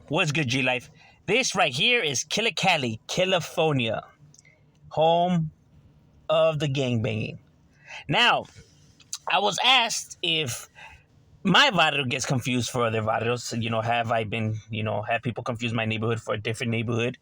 What's good, G Life? This right here is Killicali, California, home of the gangbanging. Now, I was asked if my barrio gets confused for other barrios. Have I been, have people confuse my neighborhood for a different neighborhood?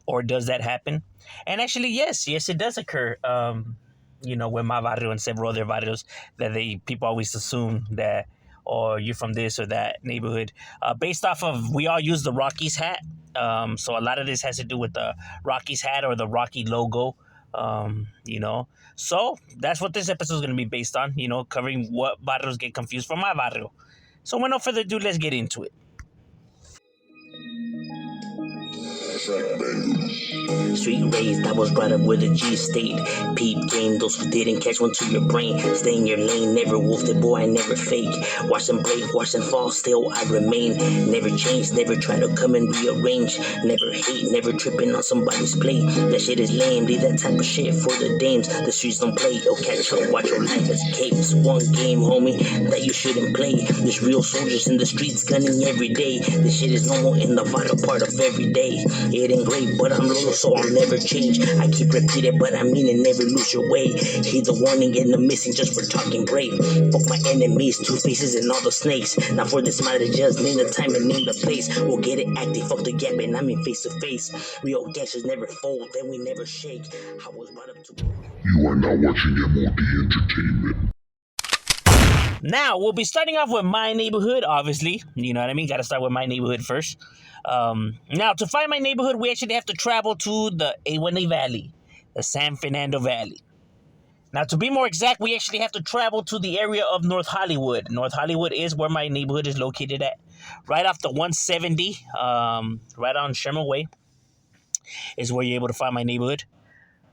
Or does that happen? And actually, yes, it does occur. With my barrio and several other barrios, that people always assume that, or you're from this or that neighborhood, based off of we all use the Rockies hat. So a lot of this has to do with the Rockies hat or the Rocky logo. So that's what this episode is going to be based on. Covering what barrios get confused from my barrio. So with no further ado, let's get into it. Street raised, I was brought up where the G stayed. Peep game, those who didn't catch one to your brain. Stay in your lane, never wolfed it, boy, I never fake. Watch them break, watch them fall, still I remain. Never change, never try to come and rearrange. Never hate, never tripping on somebody's plate. That shit is lame, leave that type of shit for the dames. The streets don't play, oh catch up, watch your life as capes. One game, homie, that you shouldn't play. There's real soldiers in the streets gunning every day. This shit is normal in the vital part of every day. It ain't great, but I'm loyal, so I'll never change. I keep repeating, but I mean it, never lose your way. Heed the warning and the missing just for talking brave. Fuck my enemies, two faces and all the snakes. Now for this matter, just name the time and name the place. We'll get it active, fuck the gap, and I mean face to face. Real gangsters never fold, then we never shake. I was brought up to... You are now watching M.O.D. Entertainment. Now, we'll be starting off with my neighborhood, obviously. You know what I mean? Got to start with my neighborhood first. Now, to find my neighborhood, we actually have to travel to the A1A Valley, the San Fernando Valley. Now, to be more exact, we actually have to travel to the area of North Hollywood. North Hollywood is where my neighborhood is located at. Right off the 170, right on Sherman Way, is where you're able to find my neighborhood.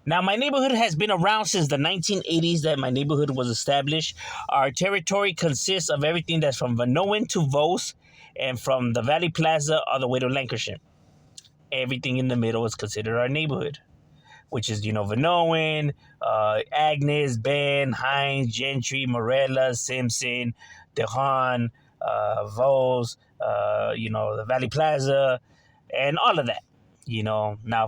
Now, my neighborhood has been around since the 1980s that my neighborhood was established. Our territory consists of everything that's from Vanoan to Vos, and from the Valley Plaza all the way to Lancashire. Everything in the middle is considered our neighborhood, which is, Vanoan, Agnes, Ben, Hines, Gentry, Morella, Simpson, DeHaan, Vos, the Valley Plaza, and all of that. Now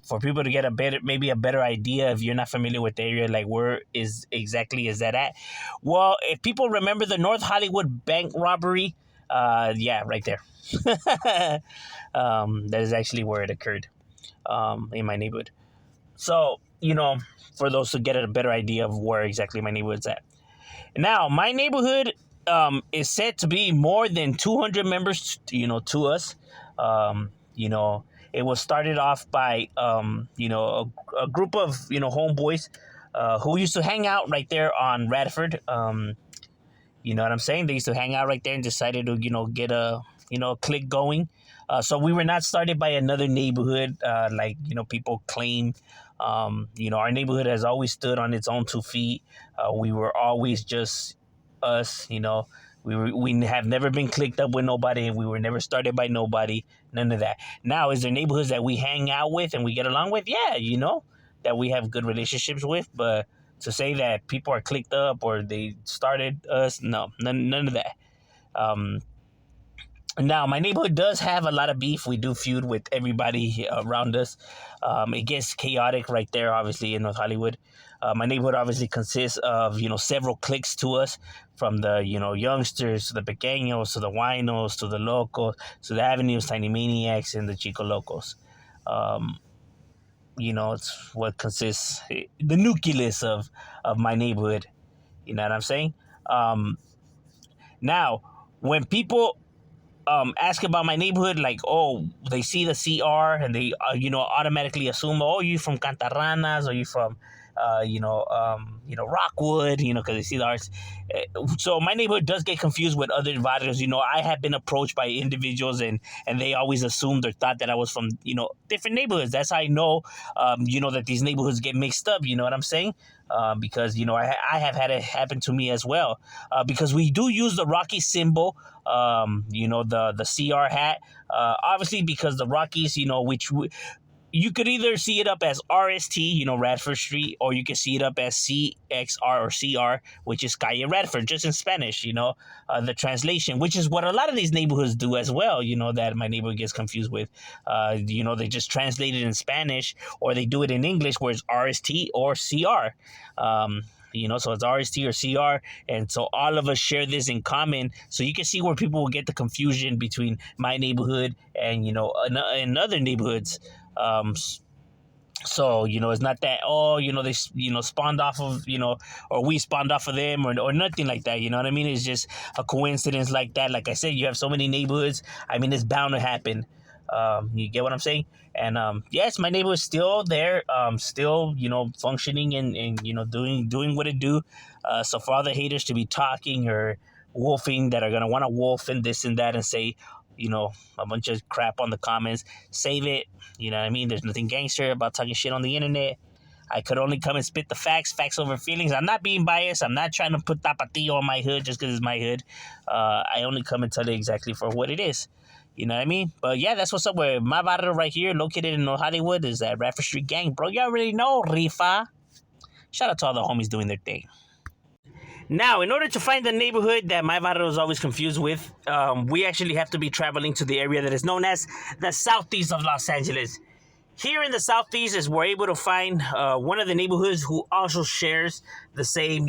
for people to get a better idea, if you're not familiar with the area, like where is that at? Well, if people remember the North Hollywood bank robbery, right there. That is actually where it occurred, in my neighborhood. So, for those to get a better idea of where exactly my neighborhood's at. Now, my neighborhood is said to be more than 200 members, to us. It was started off by, a group of, homeboys who used to hang out right there on Radford. You know what I'm saying? They used to hang out right there and decided to, get a, clique going. So we were not started by another neighborhood, like, people claim. Our neighborhood has always stood on its own 2 feet. We were always just us, We have never been clicked up with nobody, and we were never started by nobody. None of that. Now, is there neighborhoods that we hang out with and we get along with? Yeah, that we have good relationships with. But to say that people are clicked up or they started us, no, none of that. Now, my neighborhood does have a lot of beef. We do feud with everybody around us. It gets chaotic right there, obviously, in North Hollywood. My neighborhood obviously consists of, several cliques to us, from the, youngsters to the pequeños to the winos to the locos to the avenues, tiny maniacs, and the chico locos. It's what consists, the nucleus of my neighborhood. You know what I'm saying? Now, when people ask about my neighborhood, like, they see the CR and they, automatically assume, you from Cantaranas, or you from, Rockwood, because they see the arts. So my neighborhood does get confused with other varrios. I have been approached by individuals and they always assumed or thought that I was from, different neighborhoods. That's how I know, that these neighborhoods get mixed up. You know what I'm saying? Because, I have had it happen to me as well. Because we do use the Rocky symbol, the CR hat. Obviously, because the Rockies, which you could either see it up as RST, Radford Street, or you can see it up as CXR or CR, which is Calle Radford, just in Spanish, the translation, which is what a lot of these neighborhoods do as well, that my neighborhood gets confused with. They just translate it in Spanish, or they do it in English where it's RST or CR. So it's RST or CR, and so all of us share this in common. So you can see where people will get the confusion between my neighborhood and and other neighborhoods. So it's not that they spawned off of or we spawned off of them or nothing like that. You know what I mean? It's just a coincidence like that. Like I said, you have so many neighborhoods. I mean, it's bound to happen. You get what I'm saying? And yes, my neighborhood's still there, still functioning and doing what it do. So for all the haters to be talking or wolfing that are gonna want to wolf and this and that and say a bunch of crap on the comments, save it. You know what I mean? There's nothing gangster about talking shit on the internet. I could only come and spit the facts over feelings. I'm not being biased. I'm not trying to put Tapatio on my hood just because it's my hood. I only come and tell you exactly for what it is. You know what I mean? But yeah, that's what's up with my barrio right here, located in North Hollywood, is that Radford Street gang. Bro, you already know, Rifa. Shout out to all the homies doing their thing. Now, in order to find the neighborhood that my barrio is always confused with, we actually have to be traveling to the area that is known as the southeast of Los Angeles. Here in the southeast is we're able to find one of the neighborhoods who also shares the same,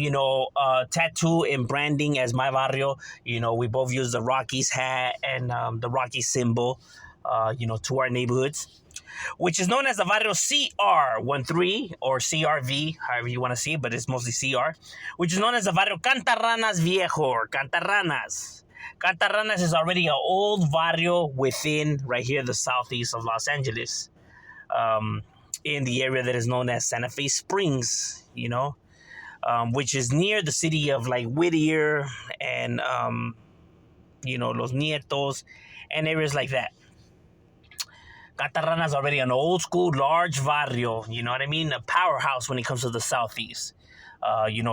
tattoo and branding as my barrio. We both use the Rockies hat and the Rockies symbol, to our neighborhoods, which is known as the Varrio CR13 or CRV, however you want to see it, but it's mostly CR, which is known as the Varrio Cantaranas Viejo or Cantaranas. Cantaranas is already an old barrio within right here, the southeast of Los Angeles, in the area that is known as Santa Fe Springs, which is near the city of like Whittier and, Los Nietos and areas like that. Cantaranas is already an old school, large barrio, you know what I mean? A powerhouse when it comes to the southeast.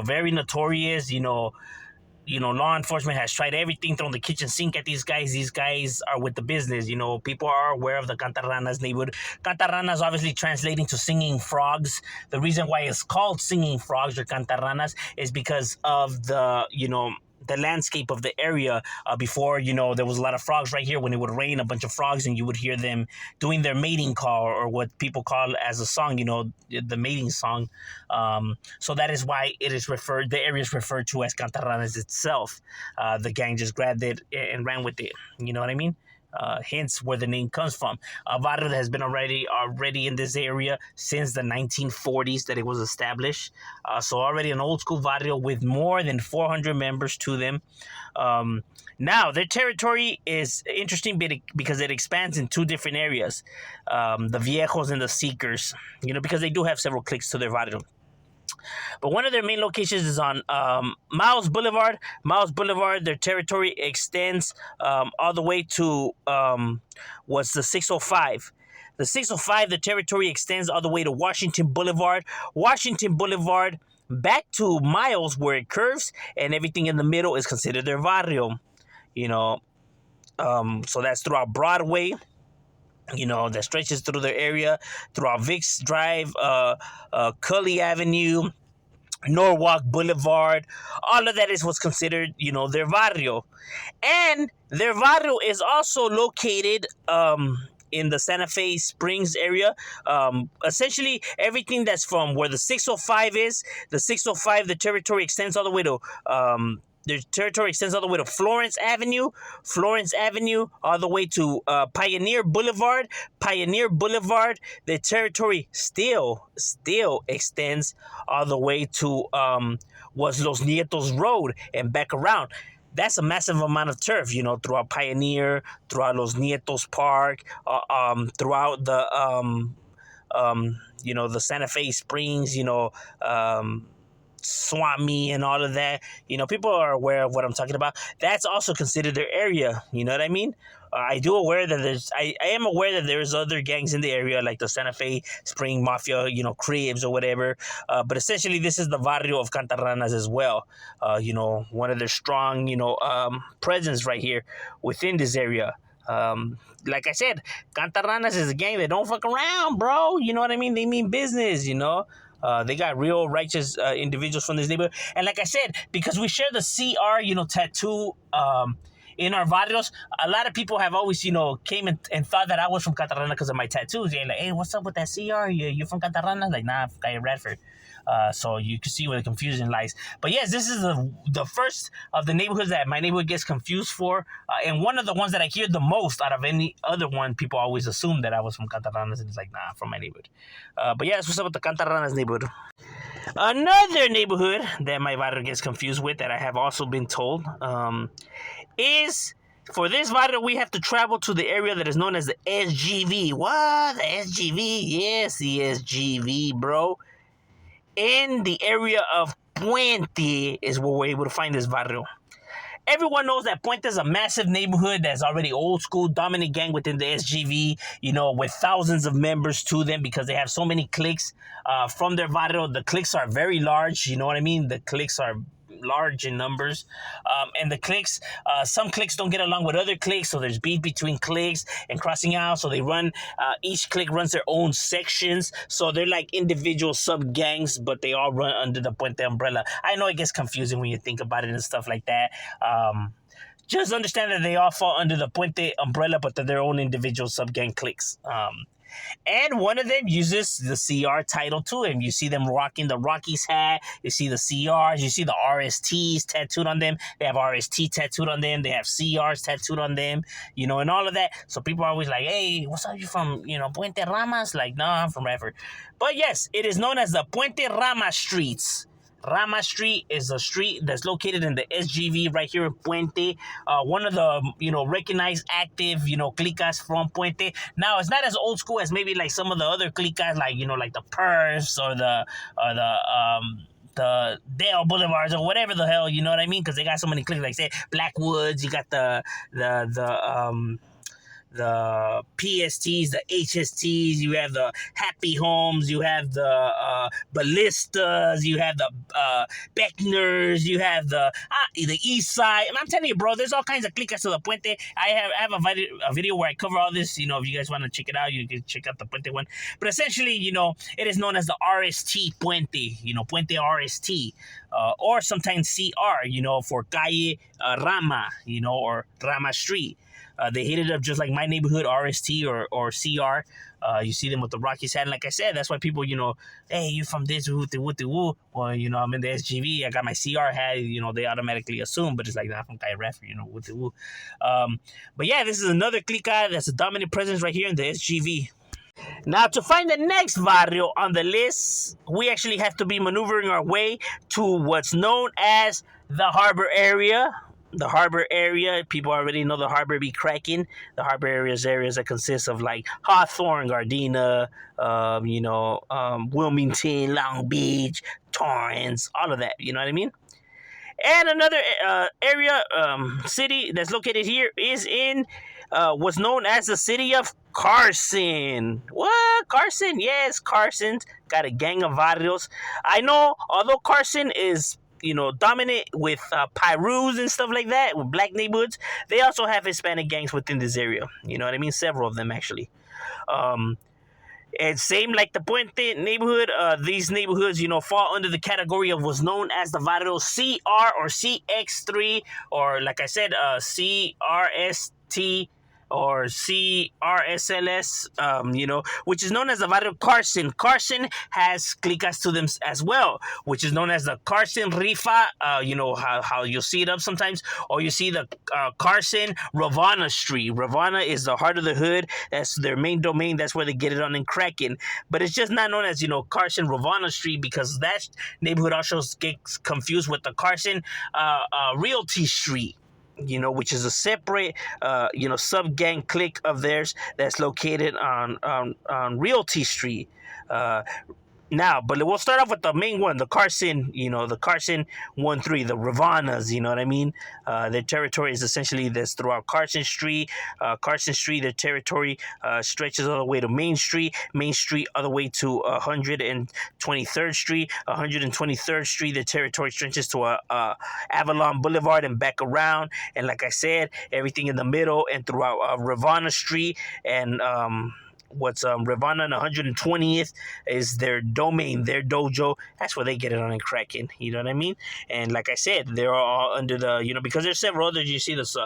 Very notorious, law enforcement has tried everything, thrown the kitchen sink at these guys. These guys are with the business. People are aware of the Cantaranas neighborhood. Cantaranas obviously translating to singing frogs. The reason why it's called singing frogs or Cantaranas is because of the landscape of the area. Before, there was a lot of frogs right here. When it would rain, a bunch of frogs, and you would hear them doing their mating call, or what people call as a song, the mating song. So that is why the area is referred to as Cantaranas itself. The gang just grabbed it and ran with it. You know what I mean? Hence where the name comes from. Barrio has been already in this area since the 1940s that it was established. So already an old school barrio with more than 400 members to them. Now, their territory is interesting because it expands in two different areas. The Viejos and the Seekers, because they do have several cliques to their barrio. But one of their main locations is on Miles Boulevard. Miles Boulevard, their territory extends all the way to what's the 605. The 605, the territory extends all the way to Washington Boulevard. Washington Boulevard back to Miles where it curves, and everything in the middle is considered their barrio. So that's throughout Broadway. That stretches through their area, throughout Vicks Drive, Cully Avenue, Norwalk Boulevard. All of that is what's considered, their barrio. And their barrio is also located in the Santa Fe Springs area. Essentially, everything that's from where the 605 is, the territory extends all the way to... Their territory extends all the way to Florence Avenue, all the way to Pioneer Boulevard. Pioneer Boulevard, the territory still extends all the way to was Los Nietos Road and back around. That's a massive amount of turf, throughout Pioneer, throughout Los Nietos Park, throughout the the Santa Fe Springs, Swami and all of that. People are aware of what I'm talking about. That's also considered their area. You know what I mean? I am aware that there's other gangs in the area, like the Santa Fe Spring Mafia, Cribs or whatever. But essentially, this is the barrio of Cantaranas as well. One of their strong, presence right here within this area. Like I said, Cantaranas is a gang that don't fuck around, bro. You know what I mean? They mean business, you know? They got real righteous individuals from this neighborhood. And like I said, because we share the CR, tattoo in our barrios, a lot of people have always, came and thought that I was from Cantarana because of my tattoos. They're like, hey, what's up with that CR? You from Cantarana? Like, nah, I'm from Radford. So you can see where the confusion lies. But yes, this is the first of the neighborhoods that my neighborhood gets confused for. And one of the ones that I hear the most out of any other one, people always assume that I was from Cantaranas. And it's like, nah, from my neighborhood. But yeah, that's what's up with the Cantaranas neighborhood. Another neighborhood that my barrio gets confused with that I have also been told is for this barrio we have to travel to the area that is known as the SGV. What? The SGV? Yes, the SGV, bro. In the area of Puente is where we're able to find this barrio. Everyone knows that Puente is a massive neighborhood that's already old school, dominant gang within the SGV, with thousands of members to them because they have so many cliques from their barrio. The cliques are very large, you know what I mean? The cliques are large in numbers. And the cliques, some cliques don't get along with other cliques, so there's beef between cliques and crossing out. So they run, each clique runs their own sections. So they're like individual sub gangs, but they all run under the Puente umbrella. I know it gets confusing when you think about it and stuff like that. Just understand that they all fall under the Puente umbrella, but they're their own individual sub gang cliques. And one of them uses the CR title to him. You see them rocking the Rockies hat. You see the CRs. You see the RSTs tattooed on them. They have RST tattooed on them. They have CRs tattooed on them, and all of that. So people are always like, hey, what's up? You from, Puente Ramas? Like, no, I'm from Radford. But yes, it is known as the Puente Rama streets. Rama Street is a street that's located in the SGV right here in Puente. One of the, recognized active, clicas from Puente. Now, it's not as old school as maybe like some of the other clicas, like, like the Purse or the Dale Boulevards or whatever the hell, you know what I mean? Because they got so many cliques, like say Blackwoods, you got the PSTs, the HSTs, you have the Happy Homes, you have the Ballistas, you have the Beckners, you have the East Side. And I'm telling you, bro, there's all kinds of cliques to the Puente. I have a video where I cover all this. If you guys want to check it out, you can check out the Puente one. But essentially, it is known as the RST Puente, Puente RST. Or sometimes CR, for Calle Rama, or Rama Street. They hit it up just like my neighborhood, RST or CR. You see them with the Rockies hat. And like I said, that's why people, hey, you from this, woo. Well, I'm in the SGV. I got my CR hat. They automatically assume, but it's like, nah, from Radford, woo. But yeah, this is another clica that's a dominant presence right here in the SGV. Now, to find the next barrio on the list, we actually have to be maneuvering our way to what's known as the harbor area. The harbor area, people already know the harbor be cracking. The harbor areas that consist of like Hawthorne, Gardena, Wilmington, Long Beach, Torrance, all of that. You know what I mean? And another area, city that's located here is in what's known as the city of Carson. What? Carson? Yes, Carson's got a gang of barrios. I know, although Carson is dominant with Pyrus and stuff like that, with black neighborhoods, they also have Hispanic gangs within this area. You know what I mean? Several of them, actually. And same like the Puente neighborhood, these neighborhoods, fall under the category of what's known as the barrio CR or CX3, or like I said, CRST or CRSLS, which is known as the barrio Carson. Carson has clicas to them as well, which is known as the Carson Rifa, how you'll see it up sometimes, or you see the Carson Ravana Street. Ravana is the heart of the hood. That's their main domain. That's where they get it on in Kraken. But it's just not known as, Carson Ravana Street because that neighborhood also gets confused with the Carson Realty Street. Which is a separate, sub-gang clique of theirs that's located on Realty Street. Now, but we'll start off with the main one, the Carson, the Carson 1-3, the Ravanas, you know what I mean? Their territory is essentially this throughout Carson Street. Carson Street, their territory stretches all the way to Main Street all the way to 123rd Street. 123rd Street, their territory stretches to Avalon Boulevard and back around. And like I said, everything in the middle and throughout Ravana Street and Ravana and 120th is their domain, their dojo. That's where they get it on and cracking. You know what I mean? And like I said, they're all under the because there's several others. You see this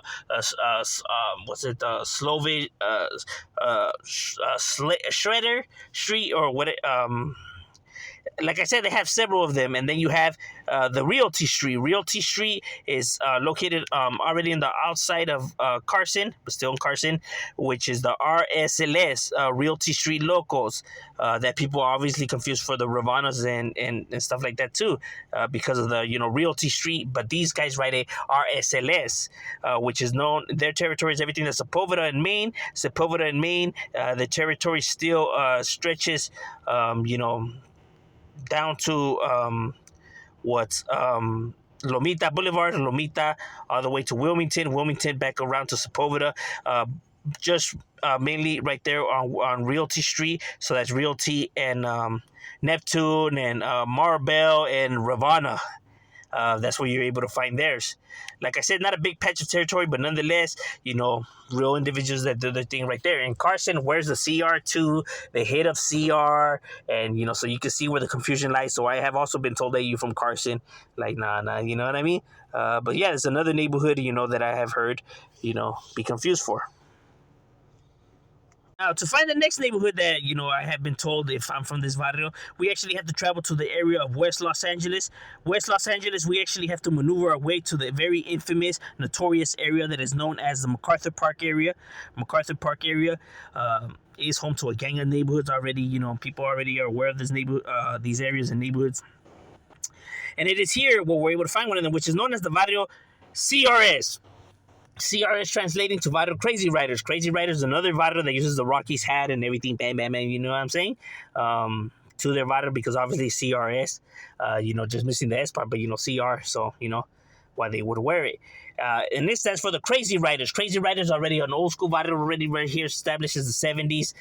Slovak Shredder Street or what? Like I said, they have several of them, and then you have the Realty Street. Realty Street is located already in the outside of Carson, but still in Carson, which is the RSLS, Realty Street Locals, that people are obviously confused for the Ravanas and stuff like that too, because of the Realty Street. But these guys write a RSLS, which is known. Their territory is everything that's Sepulveda in Maine. Sepulveda in Maine, the territory still stretches, down to Lomita Boulevard, Lomita, all the way to Wilmington back around to Sepulveda, just mainly right there on Realty Street. So that's Realty and Neptune and Maribel and Ravana. That's where you're able to find theirs. Like I said, not a big patch of territory, but nonetheless, real individuals that do their thing right there. And Carson, where's the CR2, the head of CR, and, so you can see where the confusion lies. So I have also been told that you from Carson. Like, nah, you know what I mean? But yeah, it's another neighborhood, that I have heard, be confused for. Now, to find the next neighborhood that, I have been told if I'm from this barrio, we actually have to travel to the area of West Los Angeles. West Los Angeles, we actually have to maneuver our way to the very infamous, notorious area that is known as the MacArthur Park area. MacArthur Park area is home to a gang of neighborhoods already. People already are aware of these areas and neighborhoods. And it is here where we're able to find one of them, which is known as the barrio CRS. CRS translating to Vital Crazy Riders. Crazy Riders is another Vital that uses the Rockies hat and everything. Bam, bam, bam. You know what I'm saying? To their Vital because obviously CRS, just missing the S part, but CR, so why they would wear it. And this stands for the Crazy Riders. Crazy Riders already an old school Vital already right here, established as the 70s.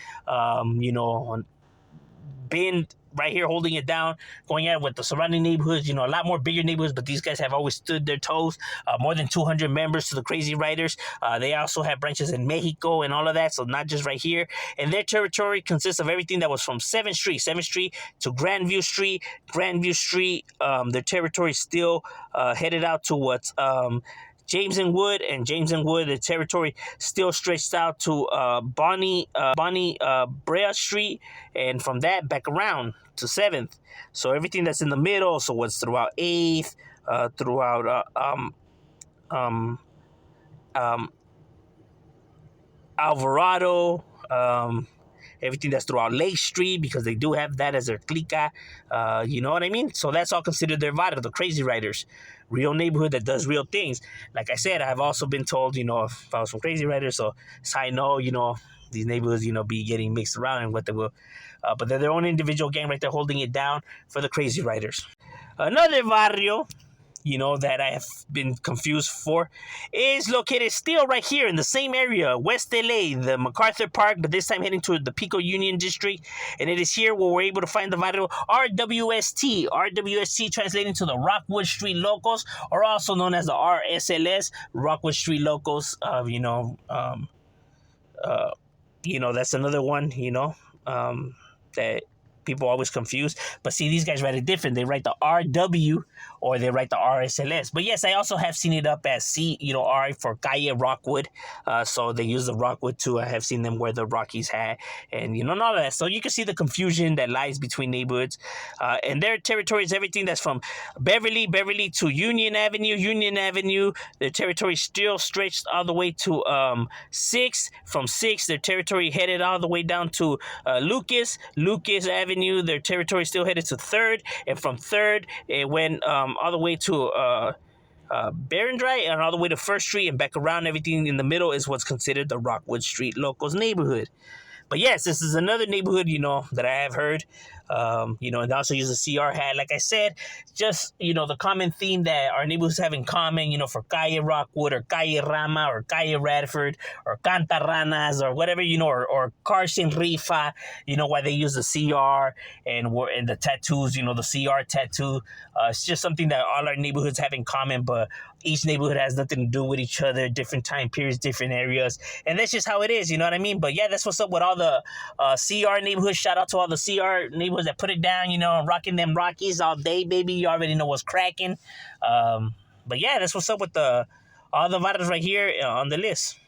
Been right here holding it down, going at it with the surrounding neighborhoods, a lot more bigger neighborhoods, but these guys have always stood their toes. More than 200 members to the Crazy Riders. They also have branches in Mexico and all of that, so not just right here. And their territory consists of everything that was from 7th Street to Grandview Street. Their territory still headed out to what's James and Wood, the territory still stretched out to Bonnie Brea Street, and from that back around to 7th. So everything that's in the middle, so what's throughout 8th, throughout Alvarado, everything that's throughout Lake Street, because they do have that as their clica, you know what I mean? So that's all considered their Vital, the Crazy Riders. Real neighborhood that does real things. Like I said, I've also been told, if I was from Crazy Riders, so I know, these neighborhoods, be getting mixed around and what they will. But they're their own individual gang right there holding it down for the Crazy Riders. Another barrio, that I have been confused for, is located still right here in the same area, West LA, the MacArthur Park, but this time heading to the Pico Union District. And it is here where we're able to find the vital RWST. RWST translating to the Rockwood Street Locals, or also known as the RSLS, Rockwood Street Locals. That's another one, that people always confuse. But see, these guys write it different. They write the RW or they write the RSLS. But yes, I also have seen it up as R for Calle Rockwood. So they use the Rockwood too. I have seen them wear the Rockies hat and, and all of that. So you can see the confusion that lies between neighborhoods. And their territory is everything that's from Beverly to Union Avenue. Their territory still stretched all the way to 6th. From 6th, their territory headed all the way down to Lucas Avenue. Their territory still headed to 3rd, and from 3rd it went all the way to Barrendry and all the way to 1st Street and back around. Everything in the middle is what's considered the Rockwood Street Locals neighborhood. But yes, this is another neighborhood, that I have heard And also use the CR hat. Like I said, just, the common theme that our neighborhoods have in common, for Calle Rockwood or Calle Rama or Calle Radford or Cantaranas or whatever, or Carson Rifa, why they use the CR and the tattoos, the CR tattoo. It's just something that all our neighborhoods have in common, but each neighborhood has nothing to do with each other, different time periods, different areas. And that's just how it is, you know what I mean? But yeah, that's what's up with all the CR neighborhoods. Shout out to all the CR neighborhoods that put it down, rocking them Rockies all day, baby. You already know what's cracking. But yeah, that's what's up with all the varrios right here on the list.